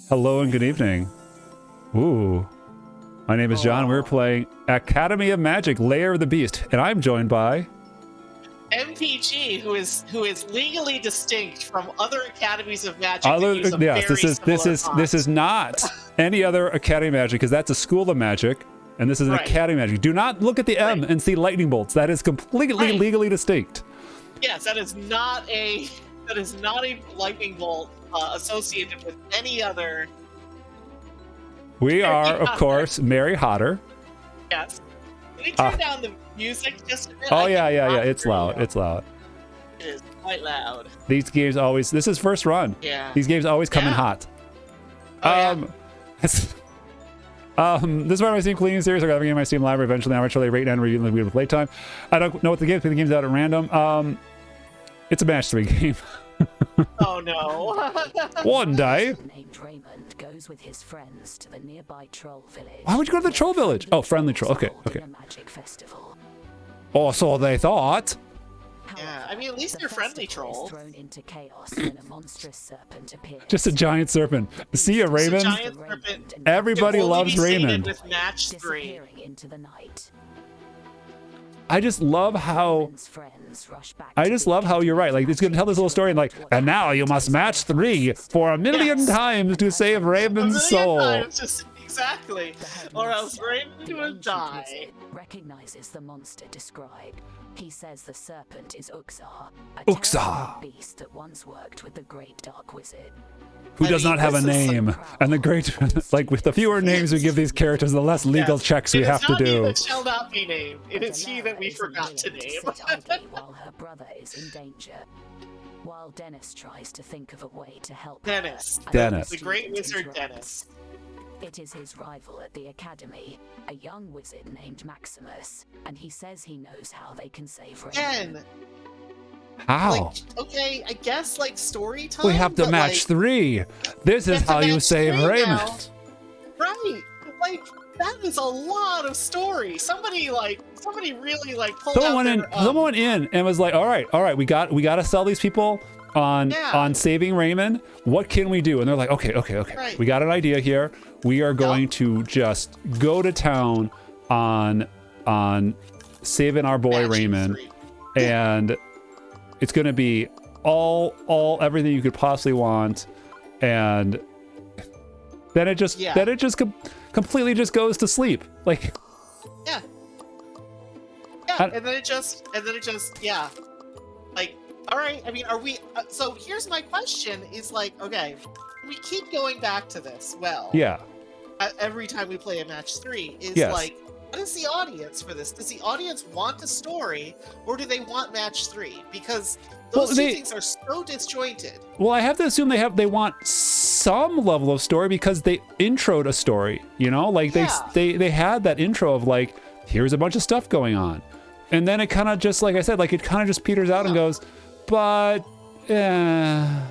Hello and good evening. Ooh. My name is John. We're playing Academy of Magic, Lair of the Beast, and I'm joined by MPG, who is legally distinct from other academies of magic. Yes, this is not any other Academy of Magic, because that's a school of magic, and this is an Academy of Magic. Do not look at the M and see lightning bolts. That is completely legally distinct. Yes, that is not a lightning bolt associated with any other. We are, of course, Mary Hodder. Yes. Can we turn down the music just a bit? Oh, yeah. It's loud. It's loud. It is quite loud. These games always... This is first run. Yeah. These games always come in hot. This is one of my Steam cleaning series. I got a game in my Steam library. Eventually, I'm actually rate and review the wheel of playtime. I don't know what the game is. The game's out at random. It's a match 3 game. Oh no. One day. Named Raymond goes with his friends to the nearby troll village. Why would you go to the troll village? Oh, friendly troll. Okay. A magic festival. Oh, so they thought. Yeah, I mean, at least they're friendly trolls. Thrown into chaos when a monstrous serpent appears. Just a giant serpent. See ya, Raymond. Giant serpent. Everybody loves Raymond. With match 3. Disappearing into the night. I just love how you're right. Like, it's going to tell this little story and like, and now you must match 3 for a million times to save Raymond's soul. Exactly. Or else Raymond will die. Recognizes the monster described. He says the serpent is Uxar, a Uxar, beast that once worked with the great dark wizard. Who does not have a name. And the great, like, with the fewer names we give these characters, the less legal checks we have to do. It shall not be named. It is he that we forgot to name. While her brother is in danger. While Dennis tries to think of a way to help Dennis. The great wizard Dennis. It is his rival at the academy, a young wizard named Maximus, and he says he knows how they can save Raymond. How? Like, okay, I guess like story time. We have to match 3. This is how you save Raymond. Now. Right. Like, that is a lot of story. Somebody really like pulled someone went in and was like, all right, we got to sell these people on saving Raymond. What can we do? And they're like, okay. Right. We got an idea here. We are going to just go to town on saving our boy Raymond. And it's going to be everything you could possibly want. And then it just completely just goes to sleep. Like, and then it just like, all right, I mean, are we so here's my question is like, okay, we keep going back to this. Well, every time we play a match 3 is like, what is the audience for this? Does the audience want a story, or do they want match 3? Because those two things are so disjointed. Well, I have to assume they want some level of story, because they introed a story, you know, like they had that intro of like, here's a bunch of stuff going on, and then it kind of just, like I said, like it kind of just peters out and goes, but the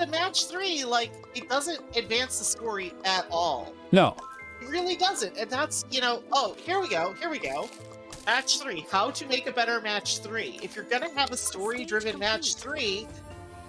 match 3, like, it doesn't advance the story at all. No. It really doesn't. And that's, you know, oh, here we go. Match 3. How to make a better match 3. If you're going to have a story-driven match 3,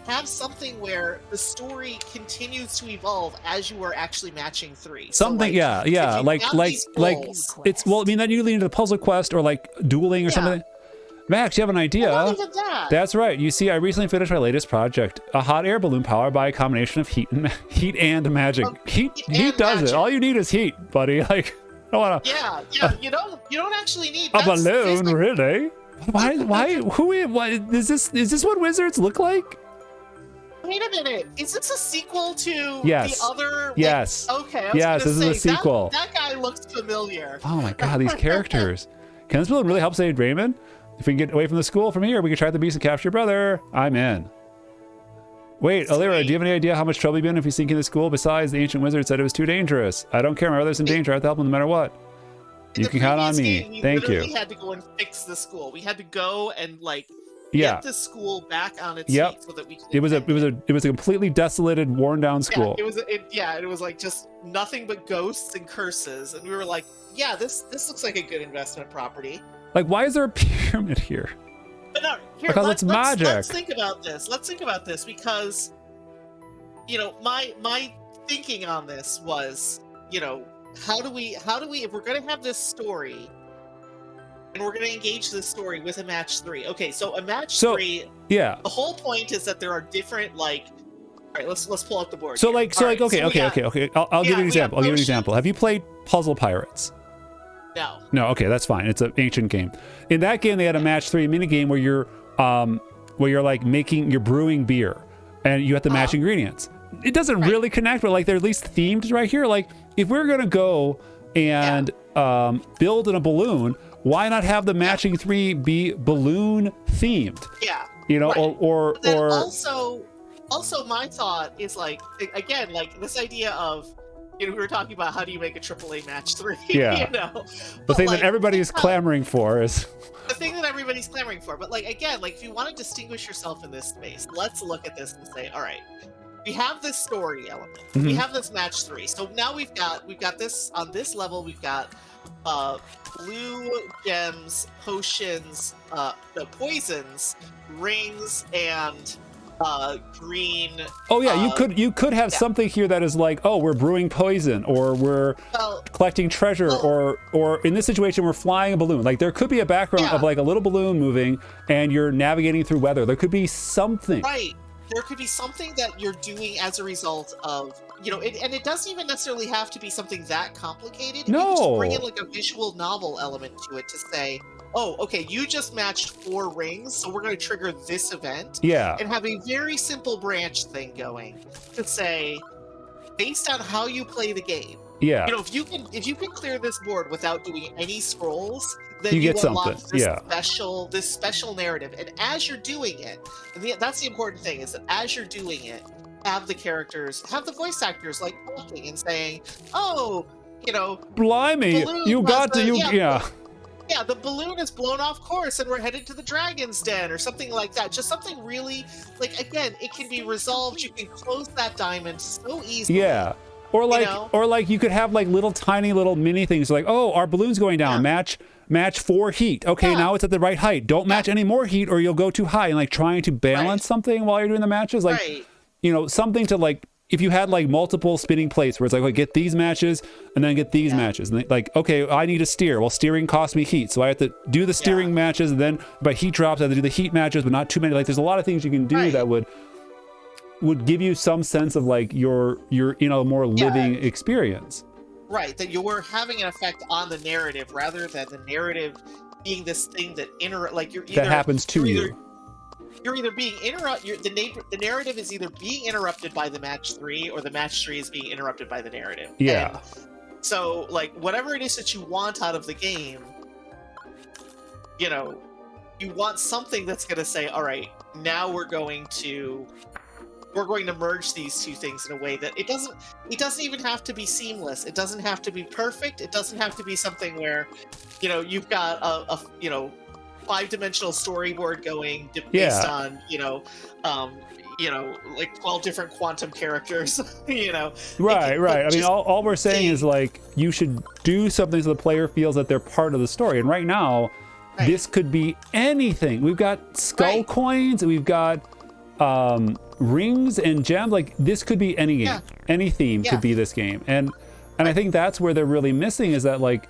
have something where the story continues to evolve as you are actually matching 3. Something, so, like it's, well, I mean, that usually into the puzzle quest or like dueling or something. Max, you have an idea. Well, not even that. That's right. You see, I recently finished my latest project, a hot air balloon powered by a combination of heat and magic. Heat does it. All you need is heat, buddy. Like, I don't wanna. Yeah. You don't actually need a balloon, really. Why? What is this? Is this what wizards look like? Wait a minute. Is this a sequel to the other? Yes. Okay. Yes, this is a sequel. That guy looks familiar. Oh my god, these characters. Can this balloon really help save Raymond? If we can get away from the school from here, we can try the beast and capture your brother. I'm in. Wait, Alira, do you have any idea how much trouble you've been if you sneak into school? Besides, the ancient wizard said it was too dangerous. I don't care. My brother's in danger. I have to help him no matter what. You can count on me. Thank you. We had to go and fix the school. We had to go and like get the school back on its feet so that we could. It was a completely desolated, worn down school. It was like just nothing but ghosts and curses, and we were like, yeah, this looks like a good investment property. Like, why is there a pyramid here? But no, because it's magic. Let's think about this. Because, you know, my thinking on this was, you know, how do we, if we're going to have this story, and we're going to engage this story with a match 3. Okay, so a match 3. Yeah. The whole point is that there are different, like. All right, let's pull up the board. So here. like, so All like, right, okay. I'll give you an example. I'll give you an example. Have you played Puzzle Pirates? No. No. Okay, that's fine. It's an ancient game. In that game, they had a match 3 mini game where you're like you're brewing beer, and you have to match ingredients. It doesn't really connect, but like they're at least themed right here. Like if we're gonna go and build in a balloon, why not have the matching 3 be balloon themed? Yeah. You know, or also my thought is like, again, like this idea of, you know, we were talking about how do you make a AAA match 3? Yeah. You know, the thing that everybody is clamoring for is the thing that everybody's clamoring for. But like, again, like if you want to distinguish yourself in this space, let's look at this and say, all right, we have this story element, we have this match 3. So now we've got this on this level. We've got blue gems, potions, the poisons, rings, and green. Oh yeah, you could have something here that is like, oh, we're brewing poison, or we're collecting treasure, or in this situation we're flying a balloon. Like there could be a background of like a little balloon moving and you're navigating through weather. There could be something. Right. There could be something that you're doing as a result of, you know, and it doesn't even necessarily have to be something that complicated. No. You can just bring in like a visual novel element to it to say, oh, okay, you just matched 4 rings, so we're going to trigger this event. Yeah. And have a very simple branch thing going to say, based on how you play the game. Yeah. You know, if you can clear this board without doing any scrolls, then you get unlock something. this special narrative. And as you're doing it, that's the important thing, is that as you're doing it, have the voice actors like talking and saying, oh, you know, blimey, you got to yeah, the balloon is blown off course and we're headed to the dragon's den, or something like that. Just something really, like, again, it can be resolved. You can close that diamond so easily. Yeah. Or like, you could have like tiny little mini things like, oh, our balloon's going down. Match 4 heat. Okay, now it's at the right height. Don't match any more heat or you'll go too high. And like trying to balance something while you're doing the matches. Like, you know, something to like, if you had like multiple spinning plates where it's like, okay, get these matches and then get these matches. And like, okay, I need to steer. Well, steering costs me heat. So I have to do the steering matches, and then by heat drops, I have to do the heat matches, but not too many. Like there's a lot of things you can do that would give you some sense of like you're in a more living experience. Right, that you're having an effect on the narrative rather than the narrative being this thing that that happens to you. You're either being interrupted. The narrative is either being interrupted by the match 3, or the match 3 is being interrupted by the narrative. Yeah. And so, like, whatever it is that you want out of the game, you know, you want something that's going to say, all right, now we're going to merge these two things in a way that it doesn't even have to be seamless. It doesn't have to be perfect. It doesn't have to be something where, you know, you've got a 5-dimensional storyboard going based on, like 12 different quantum characters, you know. Right. I mean, all we're saying is like, you should do something so the player feels that they're part of the story. And right now, this could be anything. We've got skull coins, and we've got rings and gems. Like this could be any game. Any theme could be this game. And I think that's where they're really missing, is that like,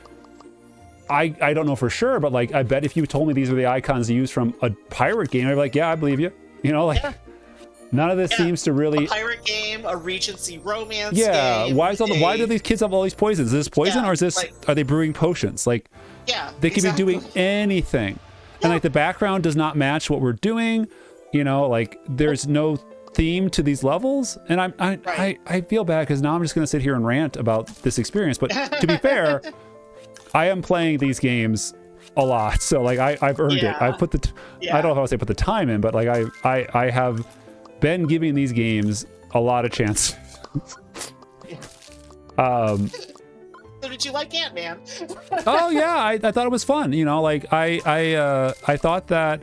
I don't know for sure, but like I bet if you told me these are the icons used from a pirate game, I'd be like, yeah, I believe you. You know, like none of this seems to really a pirate game, a Regency romance game. Why do these kids have all these poisons? Is this poison or is this are they brewing potions? Like they could be doing anything. And like the background does not match what we're doing. You know, like there's no theme to these levels, and I feel bad because now I'm just gonna sit here and rant about this experience. But to be fair, I am playing these games a lot, so like I've earned it. I've put I don't know how to say put the time in, but like I have been giving these games a lot of chance. So did you like Ant-Man? Oh yeah, I thought it was fun. You know, like I thought that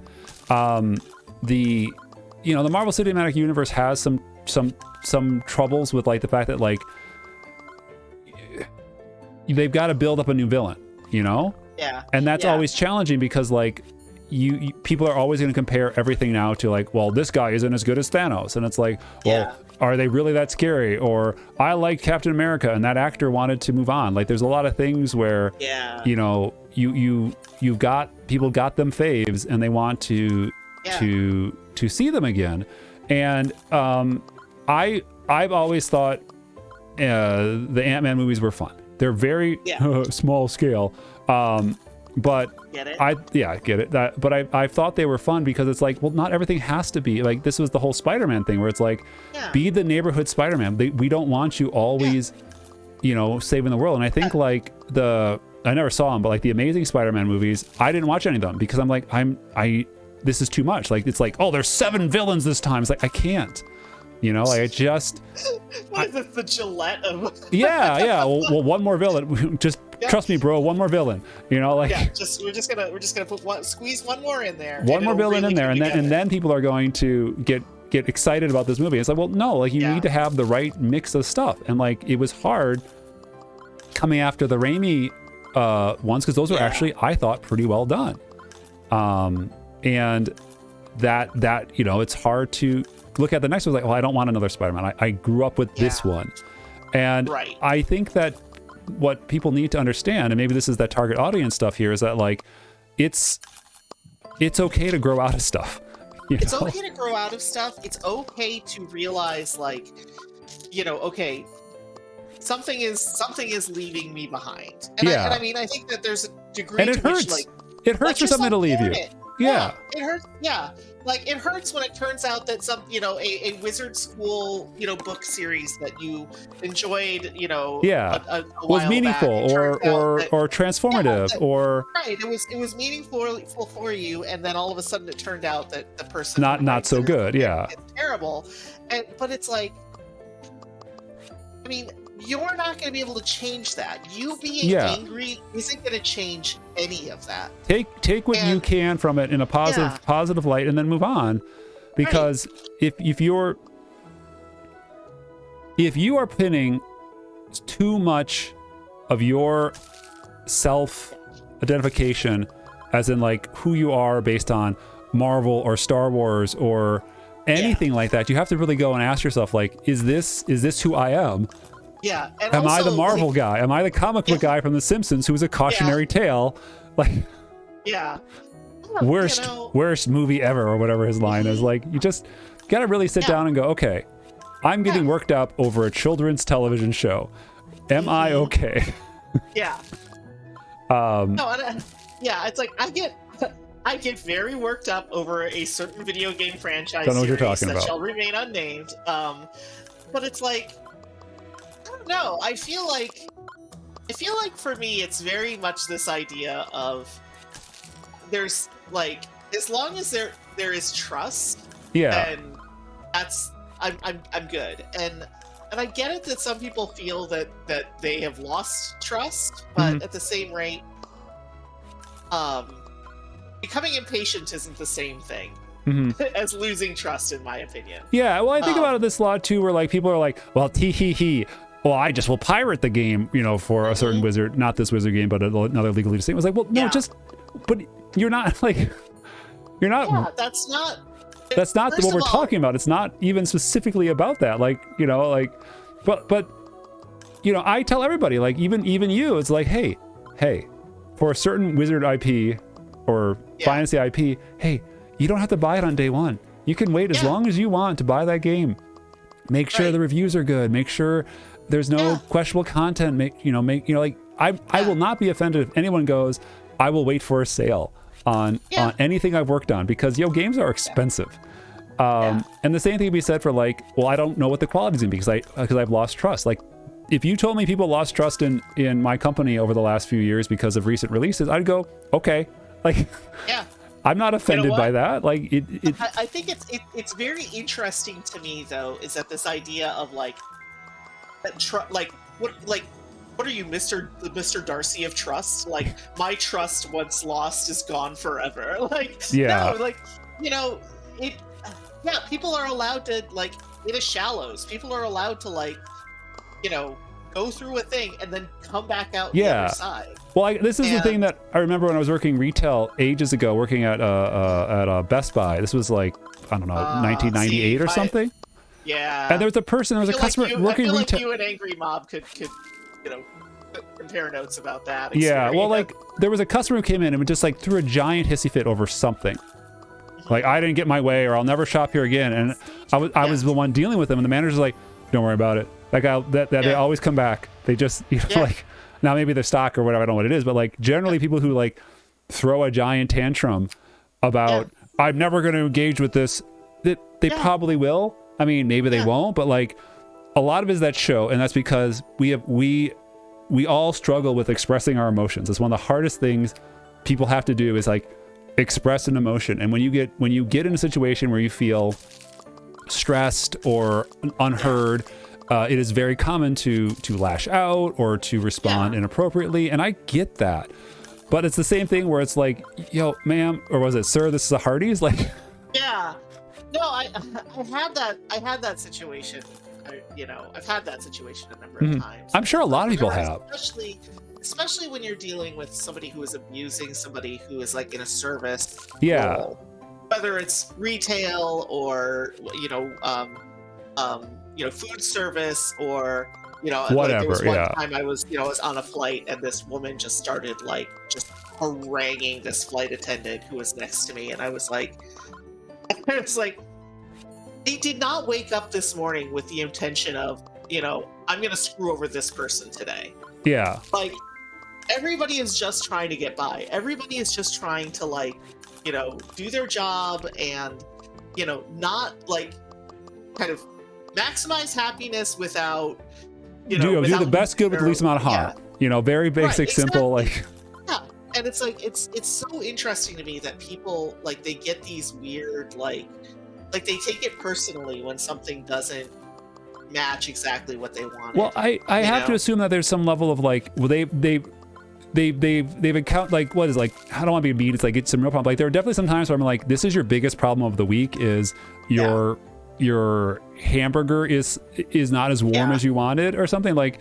the Marvel Cinematic Universe has some troubles with like the fact that like they've got to build up a new villain, you know? Yeah. And that's always challenging because like you people are always going to compare everything now to like, well, this guy isn't as good as Thanos, and it's like, well, are they really that scary? Or I like Captain America and that actor wanted to move on. Like there's a lot of things where, you know, you've got people got them faves and they want to see them again. And I've always thought the Ant-Man movies were fun. They're very small scale. But get it? I get it. But I thought they were fun because it's like, well, not everything has to be like, this was the whole Spider-Man thing where it's like, be the neighborhood Spider-Man. We don't want you always, you know, saving the world. And I think like I never saw them, but like the Amazing Spider-Man movies, I didn't watch any of them because I'm like, this is too much. Like, it's like, oh, there's 7 villains this time. It's like, I can't, you know, like I just. What is this, the Gillette of. Yeah. Well, one more villain. Just trust me, bro. One more villain. You know, like. Yeah, we're just gonna put squeeze one more in there. One more villain really in there, and then people are going to get excited about this movie. It's like, well, no, like you need to have the right mix of stuff, and like it was hard coming after the Raimi ones because those were actually, I thought, pretty well done. And that you know, it's hard to look at the next one like, well, I don't want another Spider-Man. I grew up with this one, and I think that what people need to understand, and maybe this is that target audience stuff here, is that like it's okay to grow out of stuff. It's okay to grow out of stuff. It's okay to realize, like, you know, okay, something is leaving me behind. And I mean, I think that there's a degree and it to hurts. which, like, it hurts for something to leave you. Yeah, it hurts. Yeah, like it hurts when it turns out that some, you know, a wizard school, you know, book series that you enjoyed, you know, a was meaningful or transformative or it was meaningful for you, and then all of a sudden it turned out that the person not so good. It's terrible, but it's like, I mean, you're not going to be able to change that. You being angry isn't going to change any of that. Take what you can from it in a positive light, and then move on. Because if you are pinning too much of your self-identification, as in like who you are based on Marvel or Star Wars or anything like that, you have to really go and ask yourself, like, is this who I am? Yeah. And am also, I the Marvel guy? Am I the comic book guy from The Simpsons who was a cautionary tale? Like, worst movie ever, or whatever his line is. Like, you just gotta really sit down and go, okay, I'm getting worked up over a children's television show. Am I okay? It's like I get very worked up over a certain video game franchise Don't know what you're talking that about. shall remain unnamed. But it's like, I don't know. I feel like for me, it's very much this idea of there's like, as long as there is trust, then I'm good. And I get it that some people feel that they have lost trust, but at the same rate, becoming impatient isn't the same thing as losing trust, in my opinion. Yeah, well, I think about it this lot too, where like people are like, well, well, I just will pirate the game, you know, for a certain wizard, not this wizard game, but another legally distinct. It was like, well, no, but you're not like, you're not. Yeah, that's not what we're talking about. It's not even specifically about that. Like, you know, like, but, you know, I tell everybody, like, even you, it's like, hey, for a certain wizard IP or fantasy IP, hey, you don't have to buy it on day one. You can wait as long as you want to buy that game. Make sure the reviews are good. Make sure there's no questionable content. Make like, I will not be offended if anyone goes, I will wait for a sale on anything I've worked on, because games are expensive. And the same thing can be said for like, well, I don't know what the quality's gonna be because I've lost trust. Like, if you told me people lost trust in my company over the last few years because of recent releases, I'd go, okay, like, I'm not offended by that. Like, I think it's very interesting to me, though, is that this idea of like, what are you, Mr. Darcy of trust? Like, my trust once lost is gone forever. Like, no, like, you know, people are allowed to, like, it is shallows. People are allowed to, like, you know, go through a thing and then come back out the other side. Well, this is the thing that I remember when I was working retail ages ago, working at Best Buy. This was like, I don't know, 1998 or something. Yeah. And there was a customer working retail. I feel like you and Angry Mob could compare notes about that experience. Yeah, well, like, there was a customer who came in and just, like, threw a giant hissy fit over something. Like, I didn't get my way, or I'll never shop here again. And I was the one dealing with them, and the manager's like, don't worry about it. That guy, they always come back. They just, like, now maybe they're stock or whatever, I don't know what it is, but, like, generally people who, like, throw a giant tantrum about, I'm never going to engage with this, they probably will. I mean, maybe they won't, but, like, a lot of it is that show, and that's because we all struggle with expressing our emotions. It's one of the hardest things people have to do is, like, express an emotion. And when you get in a situation where you feel stressed or unheard, it is very common to lash out or to respond inappropriately. And I get that, but it's the same thing where it's like, yo, ma'am, or was it sir, this is a Hardee's? Like, no, I had that situation. I've had that situation a number of times. I'm sure a lot of people have. Especially when you're dealing with somebody who is abusing somebody who is, like, in a service role. Whether it's retail or food service or whatever. Like, there was one time I was on a flight and this woman just started, like, just haranguing this flight attendant who was next to me, and I was like, they did not wake up this morning with the intention of, I'm going to screw over this person today. Yeah. Like, everybody is just trying to get by. Everybody is just trying to, like, do their job and, not, like, kind of maximize happiness without, do the best good with the least amount of harm. Very basic, simple, like. Yeah. And it's like, it's so interesting to me that people, like, they get these weird, like they take it personally when something doesn't match exactly what they want. Well, I have to assume that there's some level of, like, well, they've encountered, like, what is, like, I don't want to be mean, it's like, it's some real problem. Like, there are definitely some times where I'm like, this is your biggest problem of the week is your hamburger is not as warm as you wanted or something, like.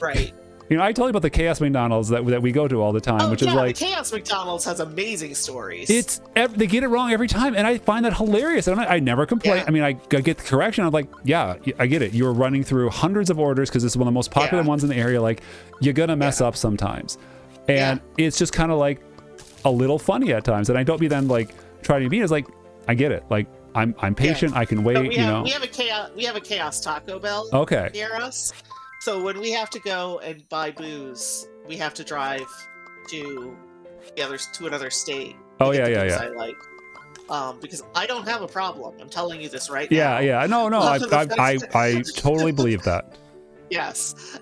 Right. I tell you about the Chaos McDonald's that we go to all the time, which is like, the Chaos McDonald's has amazing stories. They get it wrong every time, and I find that hilarious. And I never complain. I mean, I get the correction. I'm like, yeah, I get it. You're running through hundreds of orders because it's one of the most popular ones in the area. Like, you're gonna mess up sometimes, and it's just kind of like a little funny at times. And I don't be then like trying to be. It's like, I get it. Like, I'm patient. I can wait. We have a Chaos Taco Bell near us. So when we have to go and buy booze, we have to drive to another state. Oh yeah. I like, because I don't have a problem. I'm telling you this right now. Yeah. No. I totally believe that. Yes.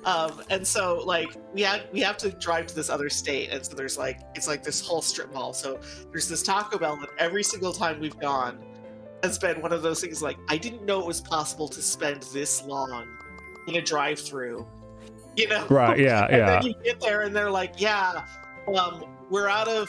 And so, like, we have to drive to this other state, and so there's, like, it's like this whole strip mall. So there's this Taco Bell that every single time we've gone has been one of those things, like, I didn't know it was possible to spend this long in a drive-through, right? Yeah. And then you get there and they're like, we're out of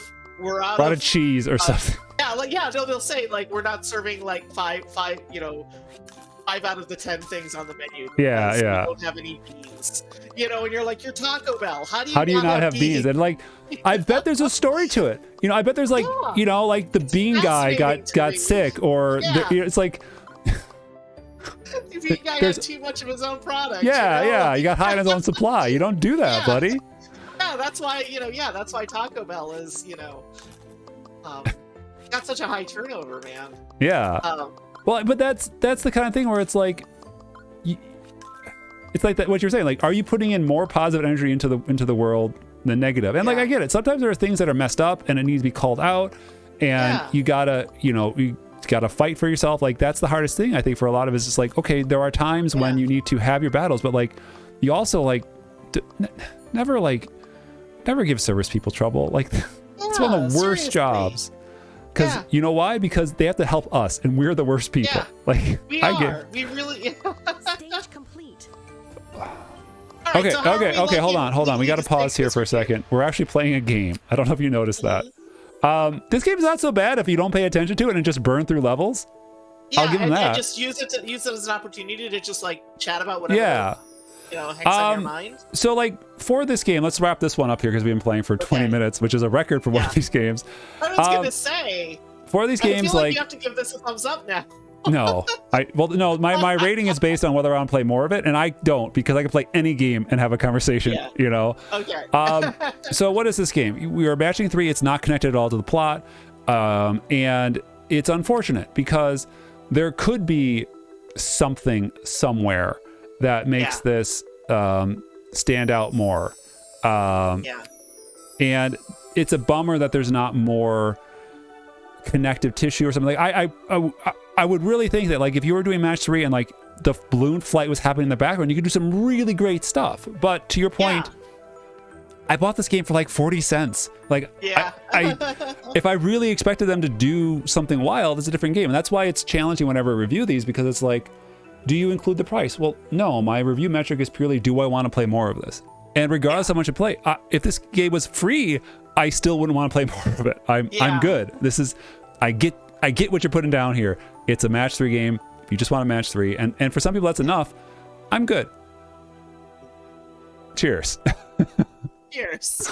cheese or something. They'll say, like, we're not serving, like, five out of the 10 things on the menu. We don't have any beans. And you're like, you're Taco Bell. How do you not have beans? And, like, I bet there's a story to it. I bet there's, like, like the bean guy got sick, or it's like. The bean guy had too much of his own product. You got high on his own supply. You don't do that, buddy. Yeah, that's why, that's why Taco Bell is, got such a high turnover, man. Yeah. Well, but that's the kind of thing where it's like, it's like that. What you're saying, like, are you putting in more positive energy into the world than negative? And like, I get it. Sometimes there are things that are messed up and it needs to be called out, and you gotta, you gotta fight for yourself. Like, that's the hardest thing, I think, for a lot of us. It's like, okay, there are times when you need to have your battles, but, like, you also, like, never give service people trouble. Like, it's one of the worst jobs. Because you know why? Because they have to help us, and we're the worst people. Like, we really. Stage complete. Okay. Hold on. We got to pause here for a second. We're actually playing a game. I don't know if you noticed that. This game's not so bad if you don't pay attention to it and just burn through levels. I'll give them that. And just use it as an opportunity to just, like, chat about whatever. Hangs on your mind. So, like, for this game, let's wrap this one up here because we've been playing for 20 minutes, which is a record for one of these games. I was gonna say, for these games, feel like you have to give this a thumbs up now. No, no. My rating is based on whether I want to play more of it, and I don't, because I can play any game and have a conversation. Yeah. You know. Okay. So what is this game? We are matching 3. It's not connected at all to the plot, and it's unfortunate because there could be something somewhere that makes this stand out more. And it's a bummer that there's not more connective tissue or something. Like I would really think that, like, if you were doing match 3 and like the balloon flight was happening in the background, you could do some really great stuff. But to your point, I bought this game for like 40 cents. Like, if I really expected them to do something wild, it's a different game. And that's why it's challenging whenever I review these, because it's like, do you include the price? Well, no, my review metric is purely, do I want to play more of this? And regardless of how much I play, if this game was free, I still wouldn't want to play more of it. I'm good. This is, I get what you're putting down here. It's a match 3 game. If you just want a match 3, and for some people that's enough, I'm good. Cheers. Cheers.